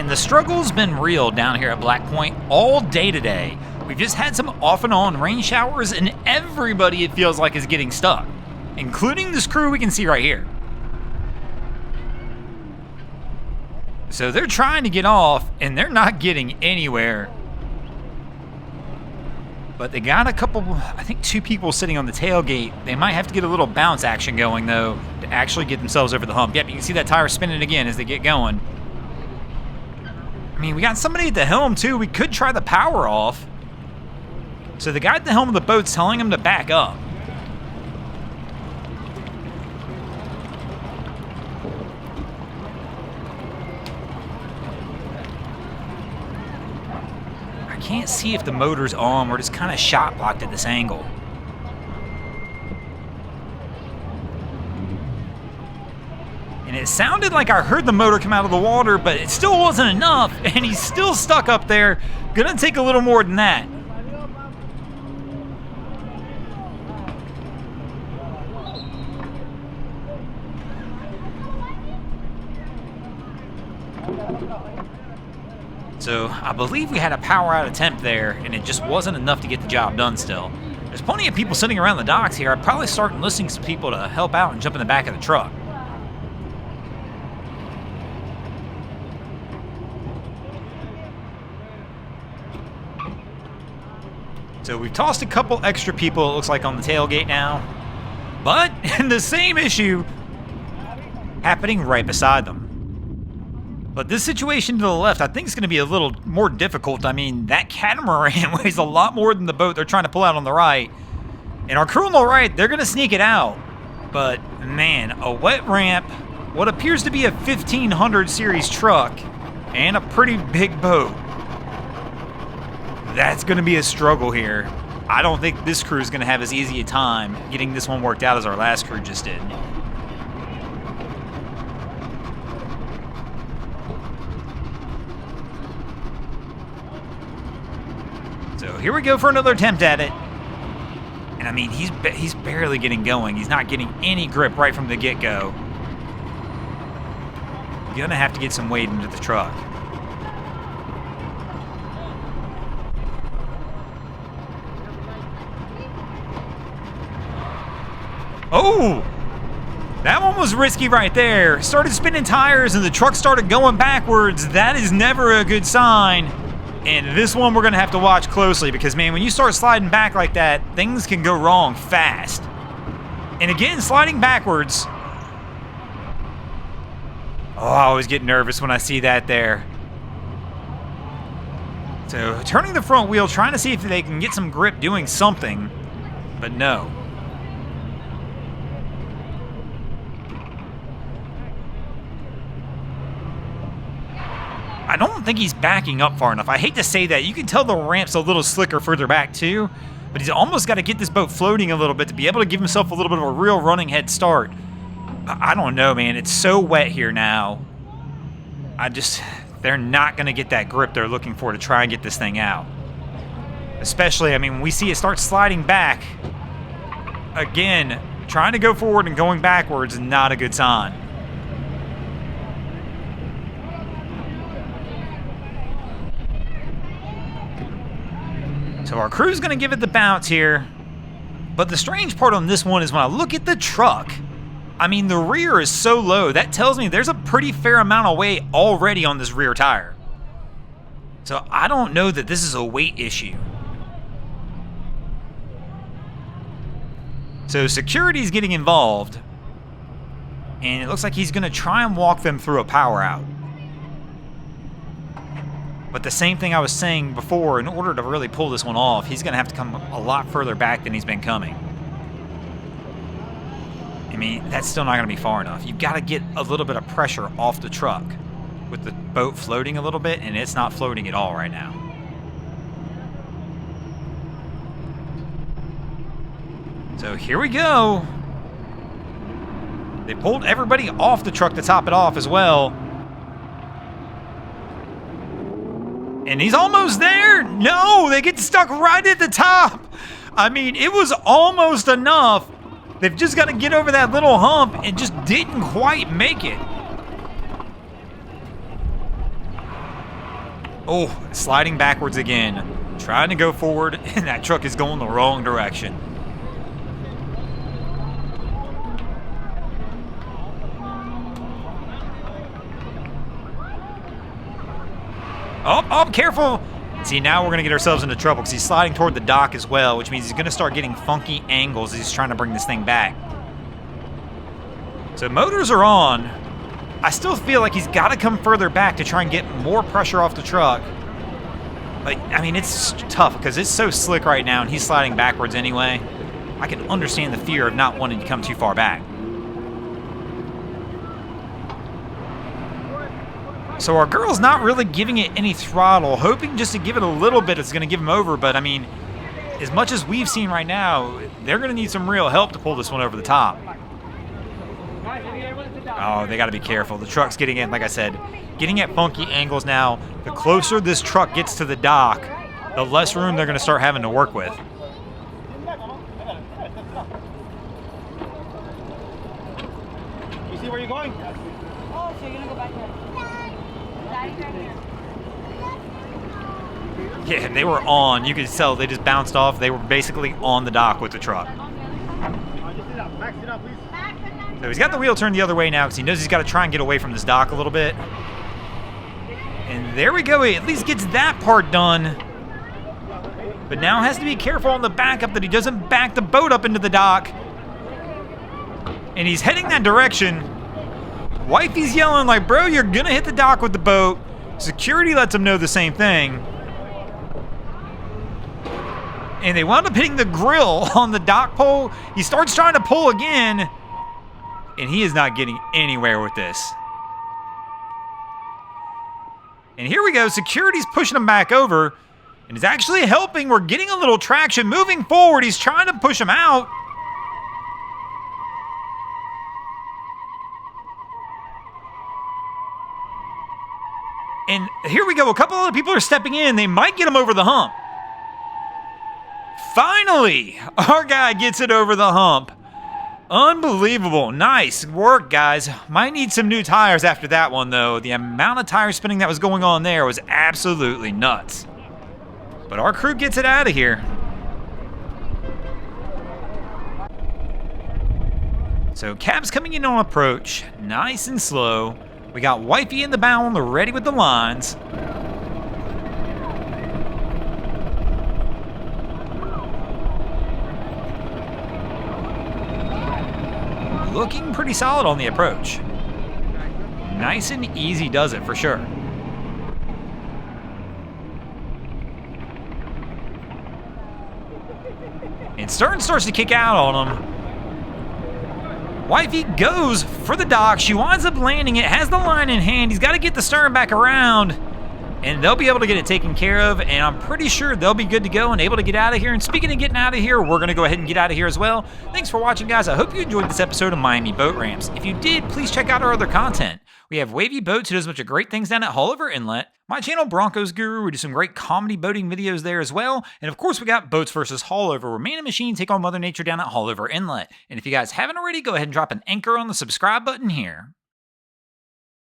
And the struggle's been real down here at Black Point all day today. We've just had some off and on rain showers, and everybody, it feels like, is getting stuck, including this crew we can see right here. So they're trying to get off, and they're not getting anywhere. But they got a couple, I think 2 people sitting on the tailgate. They might have to get a little bounce action going, though, to actually get themselves over the hump. Yep, you can see that tire spinning again as they get going. I mean, we got somebody at the helm, too. We could try the power off. So the guy at the helm of the boat's telling him to back up. I can't see if the motor's on. We're just kind of shot blocked at this angle. And it sounded like I heard the motor come out of the water, but it still wasn't enough, and he's still stuck up there. Gonna take a little more than that. So I believe we had a power out attempt there, and it just wasn't enough to get the job done still. There's plenty of people sitting around the docks here. I'd probably start enlisting some people to help out and jump in the back of the truck. So we've tossed a couple extra people, it looks like, on the tailgate now. But the same issue happening right beside them. But this situation to the left, I think, is going to be a little more difficult. I mean, that catamaran weighs a lot more than the boat they're trying to pull out on the right. And our crew on the right, they're going to sneak it out. But, man, a wet ramp, what appears to be a 1500 series truck, and a pretty big boat. That's going to be a struggle here. I don't think this crew is going to have as easy a time getting this one worked out as our last crew just did. So here we go for another attempt at it. And I mean, he's barely getting going. He's not getting any grip right from the get-go. You're gonna have to get some weight into the truck. Oh! That one was risky right there. Started spinning tires and the truck started going backwards. That is never a good sign. And this one we're going to have to watch closely because, man, when you start sliding back like that, things can go wrong fast. And again, sliding backwards. Oh, I always get nervous when I see that there. So, turning the front wheel, trying to see if they can get some grip doing something. But no. I don't think he's backing up far enough. I hate to say that. You can tell the ramp's a little slicker further back too, but he's almost got to get this boat floating a little bit to be able to give himself a little bit of a real running head start. I don't know, man. It's so wet here now. They're not going to get that grip they're looking for to try and get this thing out. Especially, I mean, when we see it start sliding back, again, trying to go forward and going backwards is not a good sign. So our crew's going to give it the bounce here. But the strange part on this one is when I look at the truck, I mean, the rear is so low. That tells me there's a pretty fair amount of weight already on this rear tire. So I don't know that this is a weight issue. So security's getting involved. And it looks like he's going to try and walk them through a power out. But the same thing I was saying before, in order to really pull this one off, he's going to have to come a lot further back than he's been coming. I mean, that's still not going to be far enough. You've got to get a little bit of pressure off the truck with the boat floating a little bit, and it's not floating at all right now. So here we go. They pulled everybody off the truck to top it off as well. And he's almost there. No, they get stuck right at the top. I mean, it was almost enough. They've just got to get over that little hump and just didn't quite make it. Oh, sliding backwards again. Trying to go forward, and that truck is going the wrong direction. Oh, careful! See, now we're going to get ourselves into trouble because he's sliding toward the dock as well, which means he's going to start getting funky angles as he's trying to bring this thing back. So motors are on. I still feel like he's got to come further back to try and get more pressure off the truck. But, I mean, it's tough because it's so slick right now and he's sliding backwards anyway. I can understand the fear of not wanting to come too far back. So our girl's not really giving it any throttle, hoping just to give it a little bit it's going to give him over. But, I mean, as much as we've seen right now, they're going to need some real help to pull this one over the top. Oh, they got to be careful. The truck's getting in, like I said, getting at funky angles now. The closer this truck gets to the dock, the less room they're going to start having to work with. You see where you're going? Oh, so you're gonna go back there. Daddy's right here. Yeah, they were on. You could tell they just bounced off. They were basically on the dock with the truck. Max it up, please. So he's got the wheel turned the other way now because he knows he's got to try and get away from this dock a little bit. And there we go. He at least gets that part done. But now has to be careful on the backup that he doesn't back the boat up into the dock. And he's heading that direction. Wifey's yelling like, bro, you're going to hit the dock with the boat. Security lets him know the same thing. And they wound up hitting the grill on the dock pole. He starts trying to pull again. And he is not getting anywhere with this. And here we go. Security's pushing him back over. And it's actually helping. We're getting a little traction. Moving forward, he's trying to push him out. And here we go. A couple other people are stepping in. They might get him over the hump. Finally, our guy gets it over the hump. Unbelievable. Nice work, guys. Might need some new tires after that one, though. The amount of tire spinning that was going on there was absolutely nuts. But our crew gets it out of here. So cab's coming in on approach. Nice and slow. We got Wifey in the bow on the ready with the lines. Looking pretty solid on the approach. Nice and easy does it for sure. And Stern starts to kick out on him. Wifey goes for the dock. She winds up landing it, has the line in hand. He's got to get the stern back around, and they'll be able to get it taken care of, and I'm pretty sure they'll be good to go and able to get out of here. And speaking of getting out of here, we're going to go ahead and get out of here as well. Thanks for watching, guys. I hope you enjoyed this episode of Miami Boat Ramps. If you did, please check out our other content. We have Wavy Boats, who does a bunch of great things down at Haulover Inlet. My channel, Broncos Guru, we do some great comedy boating videos there as well. And of course, we got Boats vs. Haulover, where man and machine take on Mother Nature down at Haulover Inlet. And if you guys haven't already, go ahead and drop an anchor on the subscribe button here.